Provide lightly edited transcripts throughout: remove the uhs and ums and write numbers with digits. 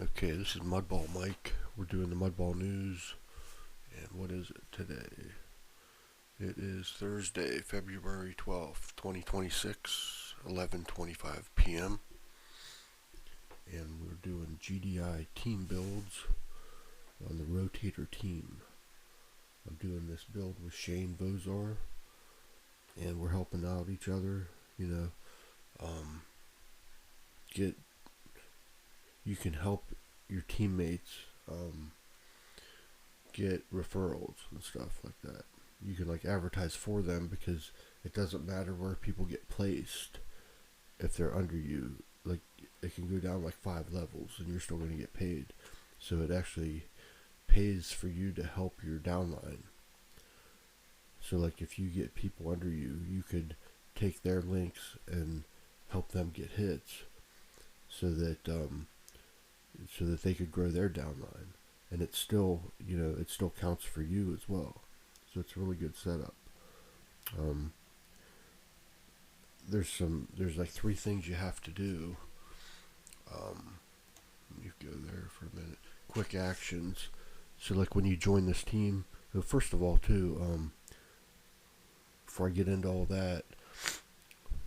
Okay, this is Mudball Mike. We're doing the Mudball News. And what is it today? It is Thursday, February 12th, 2026, 11:25 p.m. And we're doing GDI team builds on the Rotator Team. I'm doing this build with Shane Bozar, and we're helping out each other, get you can help your teammates get referrals and stuff like that. You can advertise for them because it doesn't matter where people get placed if they're under you. Like, it can go down 5 levels and you're still going to get paid. So it actually pays for you to help your downline. So if you get people under you, you could take their links and help them get hits so that they could grow their downline, and it still counts for you as well. So it's a really good setup. There's 3 things you have to do. Let me go there for a minute. Quick actions. So when you join this team, well, first of all too, before I get into all that,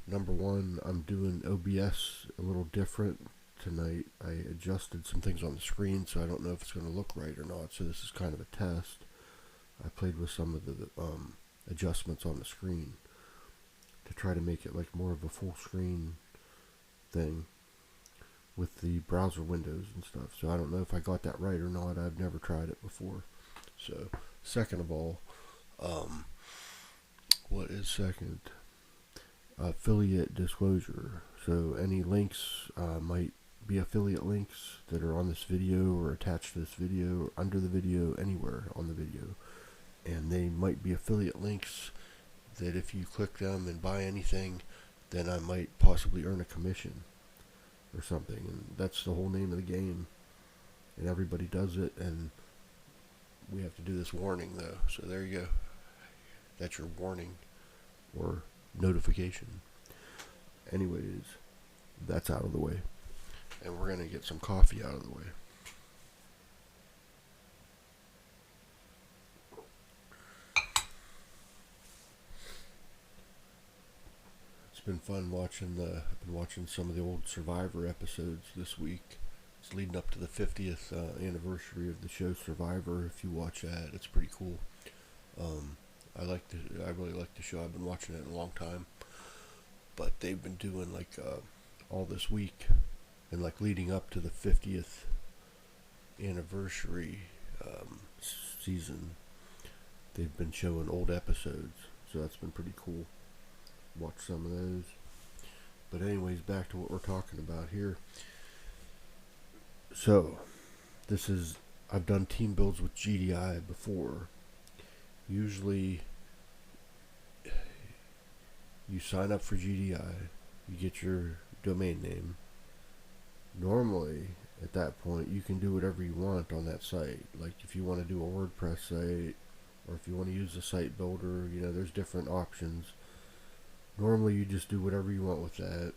number one, I'm doing OBS a little different tonight. I adjusted some things on the screen, so I don't know if it's going to look right or not. So this is kind of a test. I played with some of the adjustments on the screen to try to make it more of a full screen thing with the browser windows and stuff. So I don't know if I got that right or not. I've never tried it before. So second of all, what is second? Affiliate disclosure. So any links might be affiliate links that are on this video or attached to this video or under the video, anywhere on the video. And they might be affiliate links that if you click them and buy anything, then I might possibly earn a commission or something. And that's the whole name of the game. And everybody does it, and we have to do this warning though. So there you go. That's your warning or notification. Anyways, that's out of the way. And we're going to get some coffee out of the way. It's been fun watching I've been watching some of the old Survivor episodes this week. It's leading up to the 50th anniversary of the show Survivor. If you watch that, it's pretty cool. I really like the show. I've been watching it in a long time. But they've been doing all this week and leading up to the 50th anniversary season. They've been showing old episodes, so that's been pretty cool. Watch some of those. But anyways, back to what we're talking about here. So I've done team builds with GDI before. Usually you sign up for GDI, you get your domain name. Normally, at that point, you can do whatever you want on that site. If you want to do a WordPress site, or if you want to use a site builder, there's different options. Normally, you just do whatever you want with that.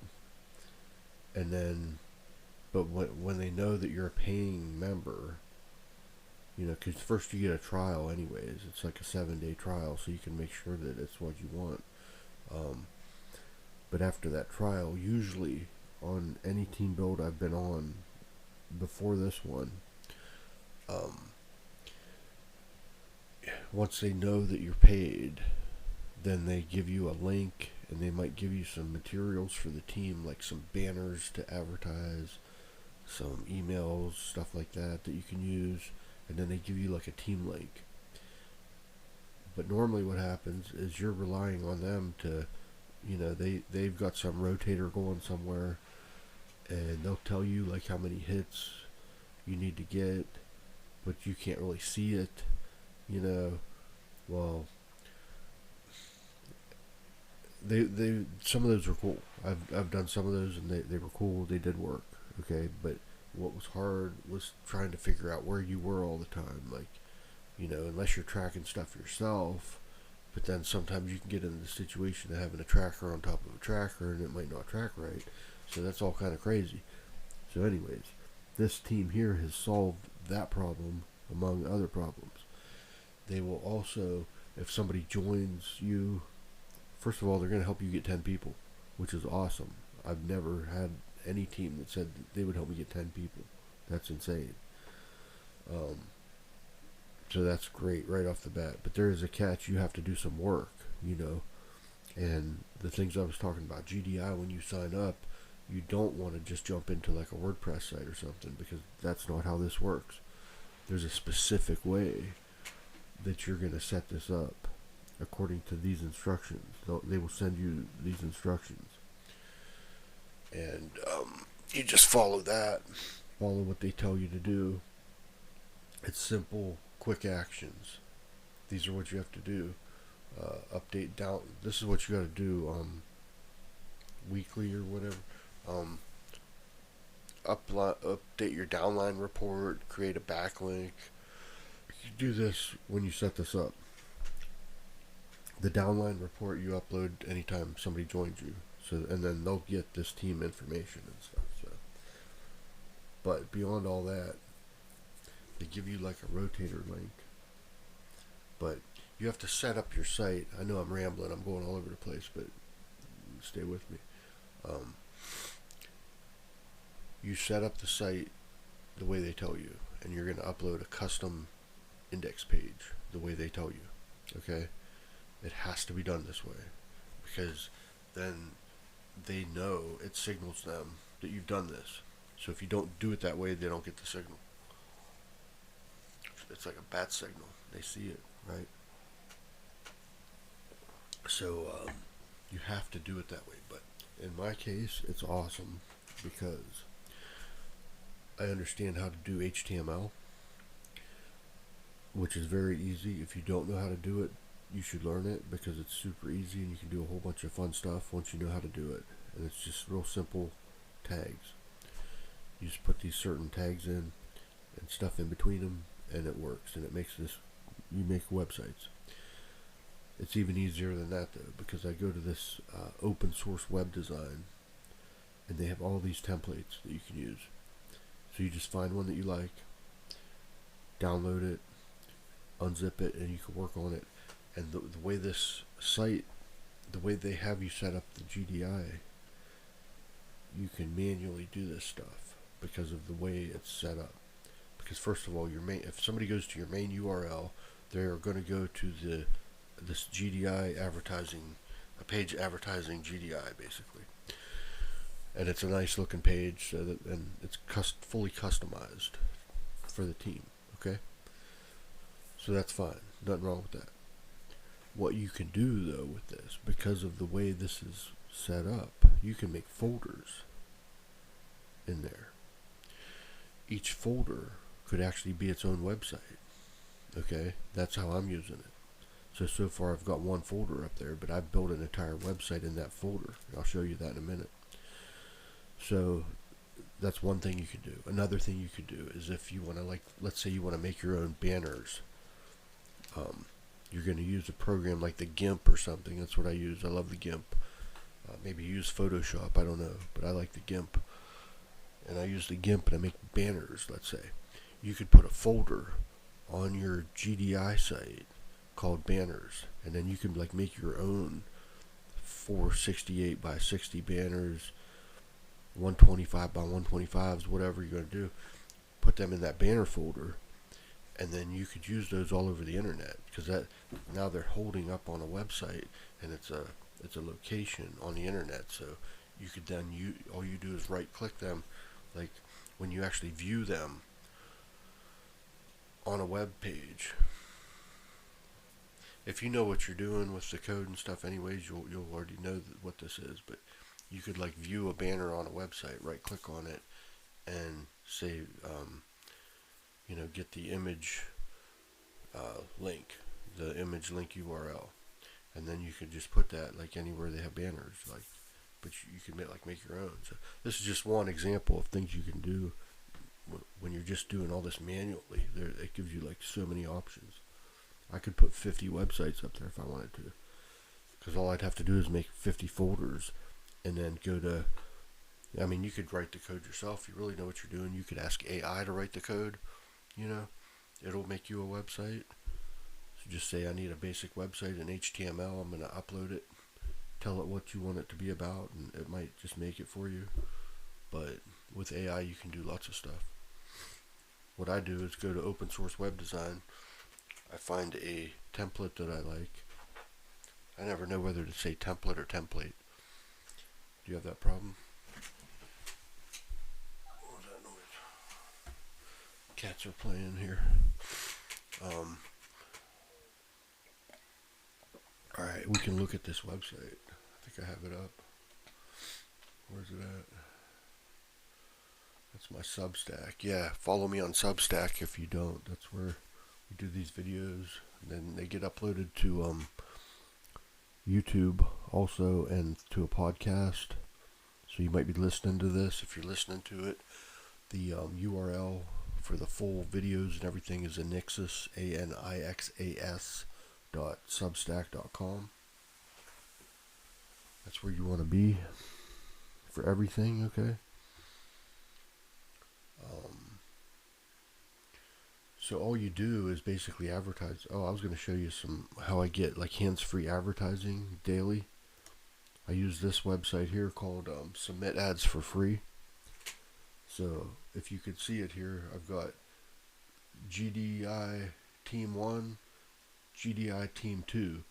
And then, but when they know that you're a paying member, because first you get a trial anyways. It's a 7-day trial, so you can make sure that it's what you want. But after that trial, usually on any team build I've been on before this one, once they know that you're paid, then they give you a link, and they might give you some materials for the team, like some banners to advertise, some emails, stuff like that you can use, and then they give you a team link. But normally what happens is you're relying on them to, they've got some rotator going somewhere, and they'll tell you how many hits you need to get, but you can't really see it, well, they some of those are cool. I've done some of those, and they were cool. They did work, okay. But what was hard was trying to figure out where you were all the time, unless you're tracking stuff yourself. But then sometimes you can get into the situation of having a tracker on top of a tracker, and it might not track right. So that's all kind of crazy. So anyways, this team here has solved that problem among other problems. They will also, if somebody joins you, first of all, they're going to help you get 10 people, which is awesome. I've never had any team that said that they would help me get 10 people. That's insane. So that's great right off the bat. But there is a catch. You have to do some work, you know. And the things I was talking about, GDI, when you sign up, you don't want to just jump into like a WordPress site or something, because that's not how this works. There's a specific way that you're going to set this up according to these instructions. They will send you these instructions. And you just follow that. Follow what they tell you to do. It's simple, quick actions. These are what you have to do. Update down. This is what you got to do weekly or whatever. Update your downline report. Create a backlink. You do this when you set this up. The downline report you upload anytime somebody joins you. So, and then they'll get this team information and stuff. So, but beyond all that, they give you like a rotator link. But you have to set up your site. I know I'm rambling. I'm going all over the place, but stay with me. You set up the site the way they tell you, and you're going to upload a custom index page the way they tell you. Okay? It has to be done this way, because then they know, it signals them that you've done this. So if you don't do it that way, they don't get the signal. It's like a bat signal. They see it, right? So you have to do it that way. But in my case, it's awesome because I understand how to do HTML, which is very easy. If you don't know how to do it, you should learn it, because it's super easy and you can do a whole bunch of fun stuff once you know how to do it. And it's just real simple tags. You just put these certain tags in and stuff in between them, and it works, and it makes this, you make websites. It's even easier than that though, because I go to this open source web design, and they have all these templates that you can use. So you just find one that you like, download it, unzip it, and you can work on it. And the way this site, the way they have you set up the GDI, you can manually do this stuff because of the way it's set up. Because first of all, if somebody goes to your main URL, they are going to go to this GDI advertising, a page advertising GDI basically. And it's a nice looking page, and it's fully customized for the team. Okay, so that's fine. Nothing wrong with that. What you can do though with this, because of the way this is set up, you can make folders in there. Each folder could actually be its own website. Okay, that's how I'm using it. So far I've got one folder up there, but I've built an entire website in that folder. I'll show you that in a minute. So that's one thing you could do. Another thing you could do is, if you want to, like, let's say you want to make your own banners. You're going to use a program like the GIMP or something. That's what I use. I love the GIMP. Maybe use Photoshop. I don't know, but I like the GIMP. And I use the GIMP and I make banners, let's say. You could put a folder on your GDI site called banners, and then you can like make your own 468 by 60 banners, 125 by 125s, whatever you're going to do. Put them in that banner folder, and then you could use those all over the internet, because that now they're holding up on a website, and it's a location on the internet. So you could then all you do is right click them, like when you actually view them on a web page. If you know what you're doing with the code and stuff anyways, you'll already know what this is. But you could like view a banner on a website, right click on it, and say get the image link, the image link URL, and then you can just put that like anywhere they have banners, like, but you can make your own. So this is just one example of things you can do when you're just doing all this manually. It gives you like so many options. I could put 50 websites up there if I wanted to, because all I'd have to do is make 50 folders, and then go to I mean, you could write the code yourself. If you really know what you're doing, you could ask AI to write the code. You know, it'll make you a website. So just say, I need a basic website in HTML. I'm going to upload it. Tell it what you want it to be about, and it might just make it for you. But with AI, you can do lots of stuff. What I do is go to open source web design. I find a template that I like. I never know whether to say template or template. Do you have that problem? What was that noise? Cats are playing here. Alright, we can look at this website. I think I have it up. Where's it at? That's my Substack. Yeah, follow me on Substack if you don't. That's where we do these videos. And then they get uploaded to YouTube also, and to a podcast. So you might be listening to this. If you're listening to it, the URL for the full videos and everything is Anixas, ANIXAS.substack.com. That's where you want to be for everything, okay? So all you do is basically advertise. Oh, I was going to show you how I get like hands-free advertising daily. I use this website here called Submit Ads for Free. So if you could see it here, I've got GDI Team 1, GDI Team 2.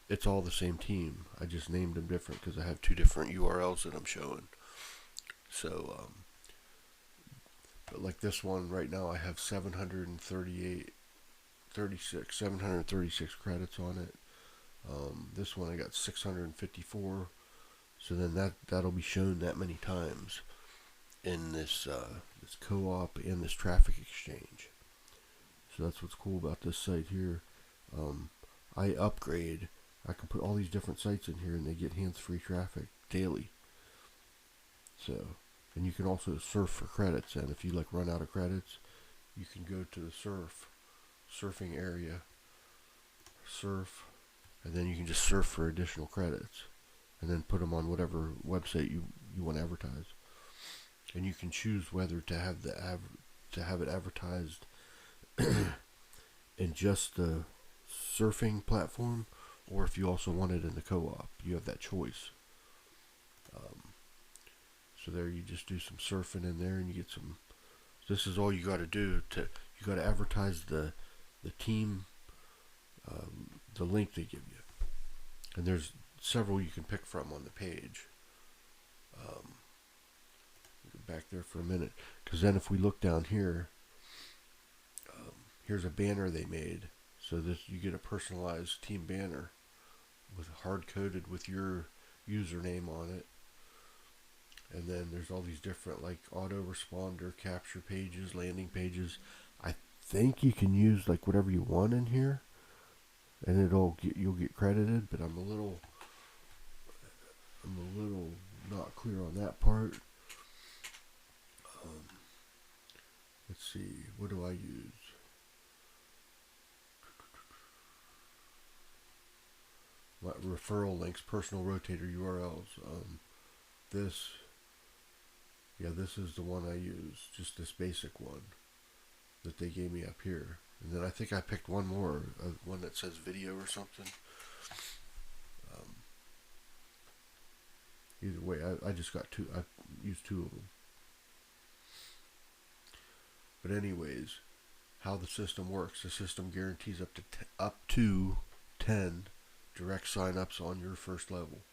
It's all the same team. I just named them different because I have two different URLs that I'm showing. So, but like this one right now, I have 736 credits on it. This one I got 654. So then that'll be shown that many times in this co-op and this traffic exchange. So that's what's cool about this site here. I upgrade. I can put all these different sites in here and they get hands-free traffic daily. So, and you can also surf for credits, and if you like run out of credits, you can go to the surfing area, surf, and then you can just surf for additional credits, and then put them on whatever website you want to advertise. And you can choose whether to have it advertised in just the surfing platform, or if you also want it in the co-op. You have that choice. So there you just do some surfing in there and you get some. This is all you got to do. You got to advertise the team, the link they give you. And there's several you can pick from on the page. Go back there for a minute, because then if we look down here, here's a banner they made. So this, you get a personalized team banner with hard-coded with your username on it. And then there's all these different like autoresponder, capture pages, landing pages. I think you can use like whatever you want in here, and you'll get credited. But I'm a little not clear on that part. Let's see, what do I use? What referral links, personal rotator URLs. This is the one I use, just this basic one that they gave me up here. And then I think I picked one more, one that says video or something. Either way, I just got two. I used two of them. But anyways, how the system works: the system guarantees up to 10 direct sign-ups on your first level.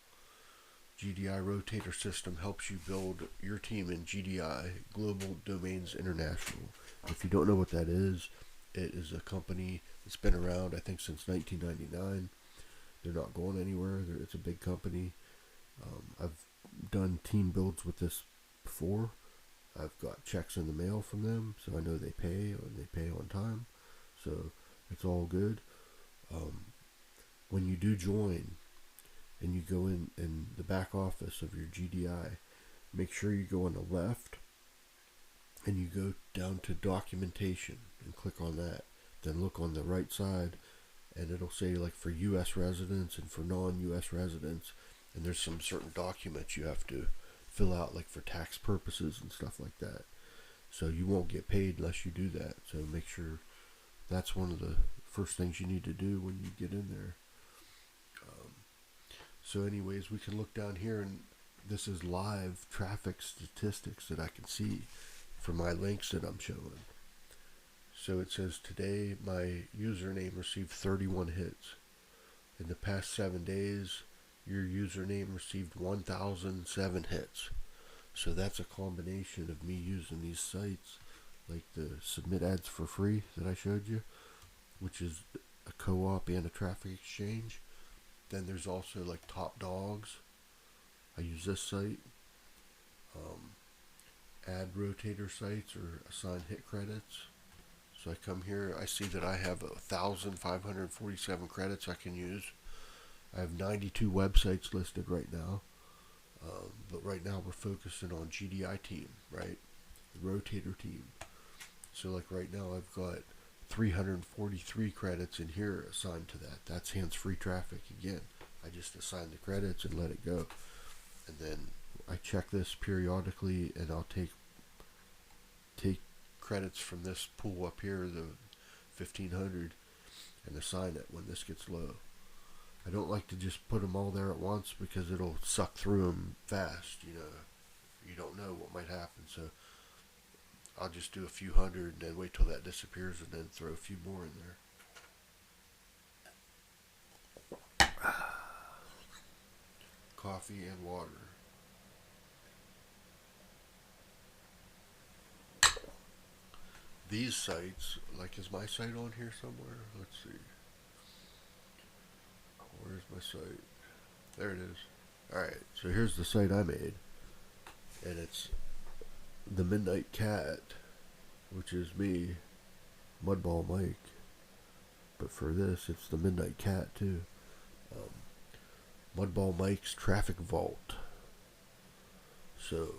GDI Rotator System helps you build your team in GDI, Global Domains International. If you don't know what that is, it is a company that's been around, I think, since 1999. They're not going anywhere. It's a big company. I've done team builds with this before. I've got checks in the mail from them, so I know they pay, and they pay on time. So it's all good. When you do join, and you go in the back office of your GDI, make sure you go on the left and you go down to documentation and click on that. Then look on the right side and it'll say like for US residents and for non-US residents, and there's some certain documents you have to fill out like for tax purposes and stuff like that. So you won't get paid unless you do that. So make sure that's one of the first things you need to do when you get in there. So anyways, we can look down here, and this is live traffic statistics that I can see for my links that I'm showing. So it says today my username received 31 hits. In the past 7 days, your username received 1,007 hits. So that's a combination of me using these sites, like the submit ads for free that I showed you, which is a co-op and a traffic exchange. Then there's also like Top Dogs. I use this site. Ad rotator sites or assign hit credits. So I come here, I see that I have 1,547 credits I can use. I have 92 websites listed right now. But right now we're focusing on GDI Team, right? The Rotator Team. So like right now I've got 343 credits in here assigned to that. That's hands-free traffic again. I just assign the credits and let it go. And then I check this periodically, and I'll take credits from this pool up here, the 1,500, and assign it when this gets low. I don't like to just put them all there at once because it'll suck through them fast. You don't know what might happen. So I'll just do a few hundred and then wait till that disappears and then throw a few more in there. Coffee and water. These sites, like, is my site on here somewhere? Let's see. Where's my site? There it is. Alright, so here's the site I made. And it's the Midnight Cat, which is me, Mudball Mike. But for this, it's the Midnight Cat too. Mudball Mike's Traffic Vault. So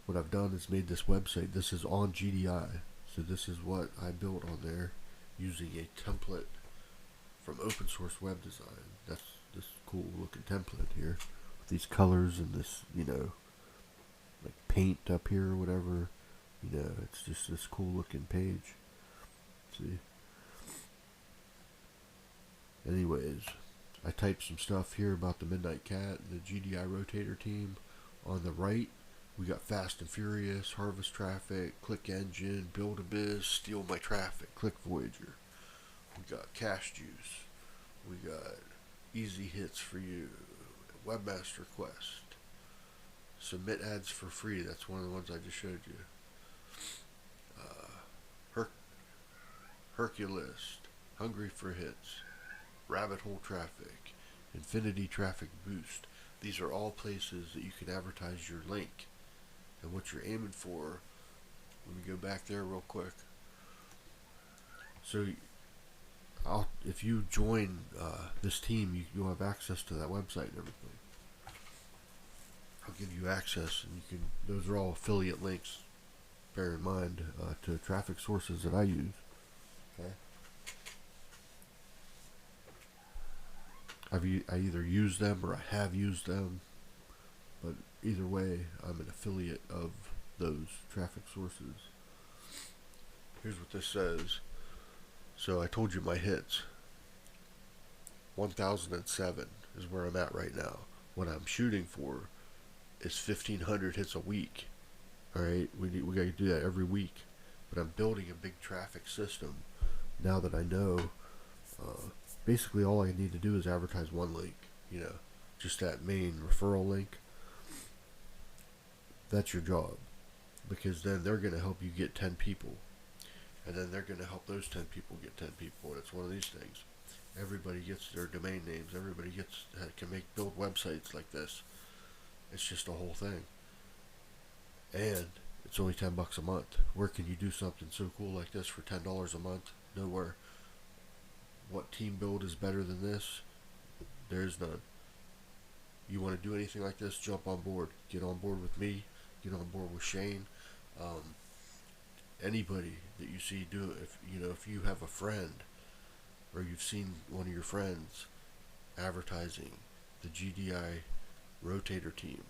what I've done is made this website. This is on GDI. So this is what I built on there using a template from open source web design. That's this cool looking template here with these colors and this, like paint up here or whatever. It's just this cool looking page. See? Anyways, I typed some stuff here about the Midnight Cat and the GDI Rotator Team. On the right, we got Fast and Furious, Harvest Traffic, Click Engine, Build a Biz, Steal My Traffic, Click Voyager. We got Cash Juice. We got Easy Hits for You, Webmaster Quest, Submit Ads for Free. That's one of the ones I just showed you. Herculist, Hungry for Hits, Rabbit Hole Traffic, Infinity Traffic Boost. These are all places that you can advertise your link. And what you're aiming for, let me go back there real quick. So if you join this team, you'll have access to that website and everything. I'll give you access, and those are all affiliate links, bear in mind, to traffic sources that I use. Okay. I either use them or I have used them, but either way, I'm an affiliate of those traffic sources. Here's what this says. So I told you my hits. 1,007 is where I'm at right now. What I'm shooting for is 1,500 hits a week. Alright, we got to do that every week. But I'm building a big traffic system now that I know. Basically all I need to do is advertise one link. Just that main referral link. That's your job. Because then they're going to help you get 10 people. And then they're going to help those 10 people get 10 people. And it's one of these things. Everybody gets their domain names. Everybody can build websites like this. It's just a whole thing. And it's only $10 a month. Where can you do something so cool like this for $10 a month? Nowhere. What team build is better than this? There's none. You want to do anything like this? Jump on board. Get on board with me. Get on board with Shane. Anybody that you see do it. If you have a friend, or you've seen one of your friends advertising the GDI Rotator Team,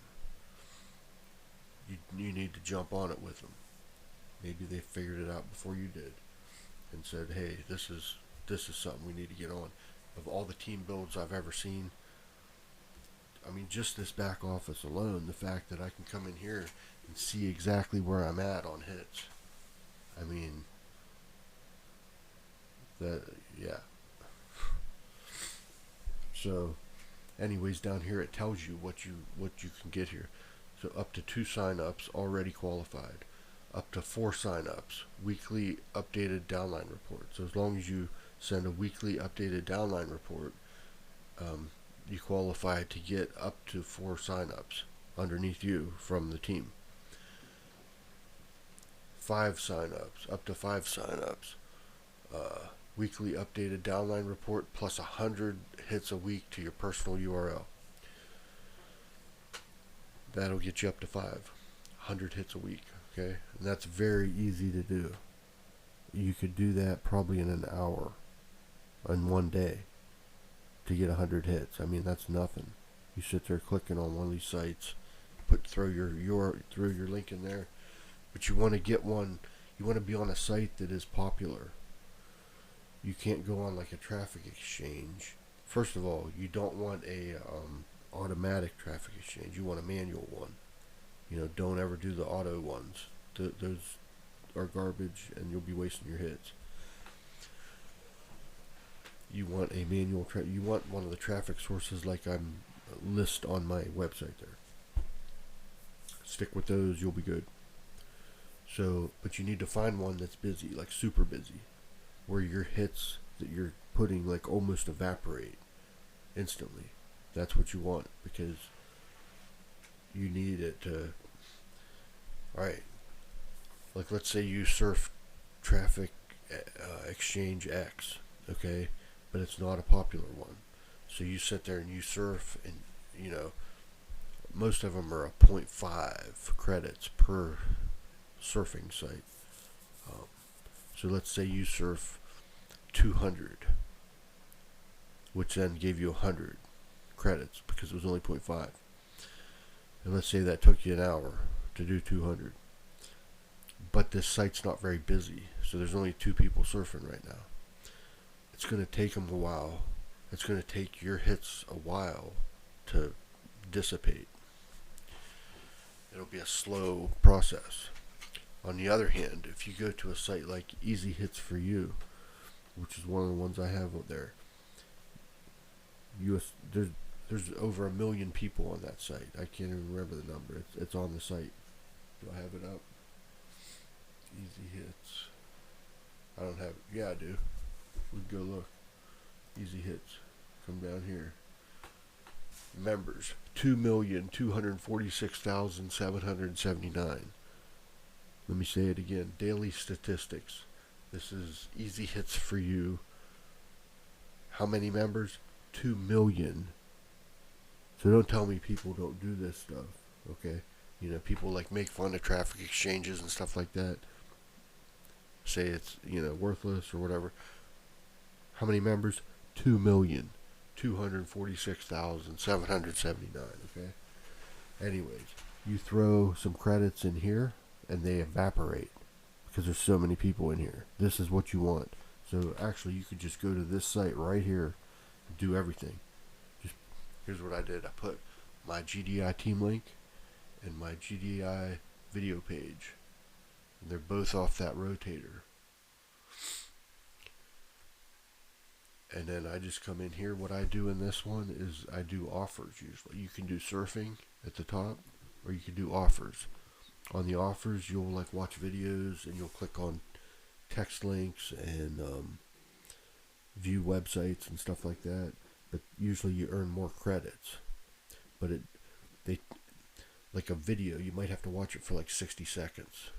you need to jump on it with them. Maybe they figured it out before you did and said, hey, this is something we need to get on. Of all the team builds I've ever seen, I mean, just this back office alone, the fact that I can come in here and see exactly where I'm at on hits. I mean, that, yeah. So, anyways, down here it tells you what you can get here. So up to 2 signups already qualified, up to 4 signups, weekly updated downline report. So as long as you send a weekly updated downline report, you qualify to get up to 4 signups underneath you from the team. 5 signups, up to 5 signups. Weekly updated downline report plus 100 hits a week to your personal URL. That'll get you up to 100 hits a week. Okay, and that's very easy to do. You could do that probably in an hour, in one day, to get 100 hits. I mean, that's nothing. You sit there clicking on one of these sites, throw your link in there, but you want to get one. You want to be on a site that is popular. You can't go on like a traffic exchange. First of all, you don't want a automatic traffic exchange. You want a manual one. Don't ever do the auto ones. Those are garbage, and you'll be wasting your hits. You want a manual. You want one of the traffic sources like I'm list on my website there. Stick with those. You'll be good. So, but you need to find one that's busy, like super busy, where your hits that you're putting like almost evaporate instantly. That's what you want, because you need it to. Alright, like let's say you surf traffic exchange X, okay, but it's not a popular one. So you sit there and you surf, and most of them are a 0.5 credits per surfing site. So let's say you surf 200, which then gave you 100 credits because it was only 0.5. And let's say that took you an hour to do 200. But this site's not very busy, so there's only 2 people surfing right now. It's going to take them a while. It's going to take your hits a while to dissipate. It'll be a slow process. On the other hand, if you go to a site like Easy Hits for You, which is one of the ones I have up there, there's over 1 million people on that site. I can't even remember the number. It's on the site. Do I have it up? Easy Hits. I don't have it. Yeah, I do. We can go look. Easy Hits. Come down here. Members, 2,246,779. Let me say it again. Daily statistics. This is Easy Hits for You. How many members? 2 million. So don't tell me people don't do this stuff, okay? People like make fun of traffic exchanges and stuff like that. Say it's, worthless or whatever. How many members? 2,246,779, okay? Anyways, you throw some credits in here and they evaporate because there's so many people in here. This is what you want. So actually you could just go to this site right here and do everything. Here's what I did. I put my GDI team link and my GDI video page. And they're both off that rotator. And then I just come in here. What I do in this one is I do offers usually. You can do surfing at the top, or you can do offers. On the offers, you'll like watch videos and you'll click on text links and view websites and stuff like that. But usually you earn more credits. But like a video, you might have to watch it for like 60 seconds.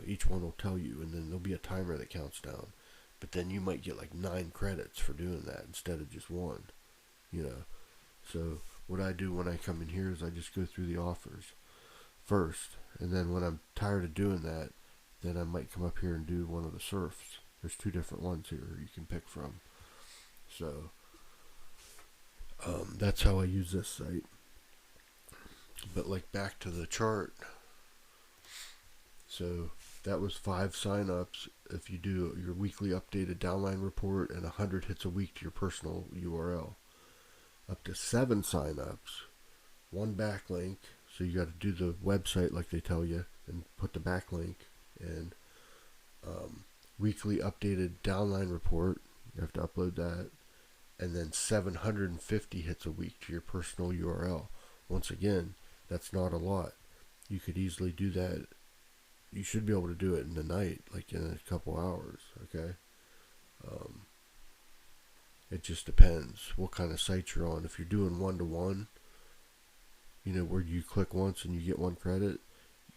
Each one will tell you, and then there'll be a timer that counts down. But then you might get like 9 credits for doing that instead of just 1. So what I do when I come in here is I just go through the offers first, and then when I'm tired of doing that, then I might come up here and do one of the surfs. There's 2 different ones here you can pick from. So that's how I use this site. But like back to the chart, So that was 5 signups. If you do your weekly updated downline report and 100 hits a week to your personal URL. Up to 7 signups, 1 backlink. So you got to do the website like they tell you and put the backlink in. Weekly updated downline report. You have to upload that. And then 750 hits a week to your personal URL. Once again, that's not a lot. You could easily do that. You should be able to do it in the night, like in a couple hours, okay? It just depends what kind of site you're on. If you're doing one-to-one, where you click once and you get 1 credit,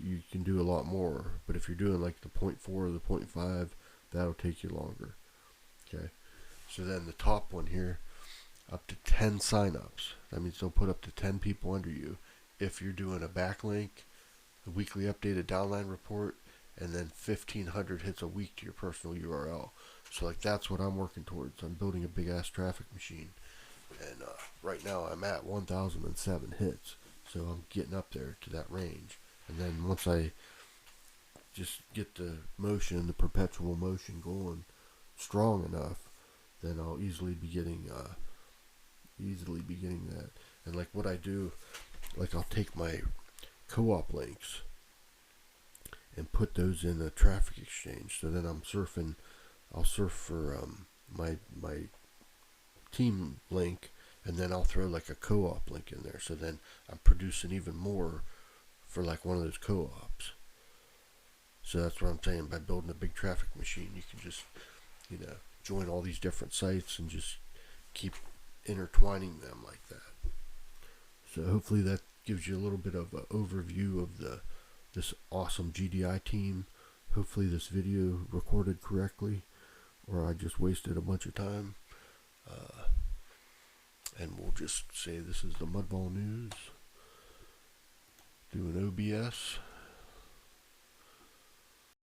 you can do a lot more. But if you're doing like the 0.4 or the 0.5, that'll take you longer, okay? So then the top one here, up to 10 signups. That means they'll put up to 10 people under you if you're doing a backlink, the weekly updated downline report, and then 1,500 hits a week to your personal URL. So like that's what I'm working towards. I'm building a big ass traffic machine, and right now I'm at 1,007 hits. So I'm getting up there to that range, and then once I just get the motion, the perpetual motion going strong enough, then I'll easily be getting that. And like what I do, like I'll take my co-op links and put those in a traffic exchange. So then I'll surf for my team link, and then I'll throw like a co-op link in there. So then I'm producing even more for like one of those co-ops. So that's what I'm saying. By building a big traffic machine, you can just join all these different sites and just keep intertwining them like that. So hopefully that gives you a little bit of an overview of this awesome GDI team. Hopefully this video recorded correctly, or I just wasted a bunch of time. And we'll just say this is the Mudball News doing OBS.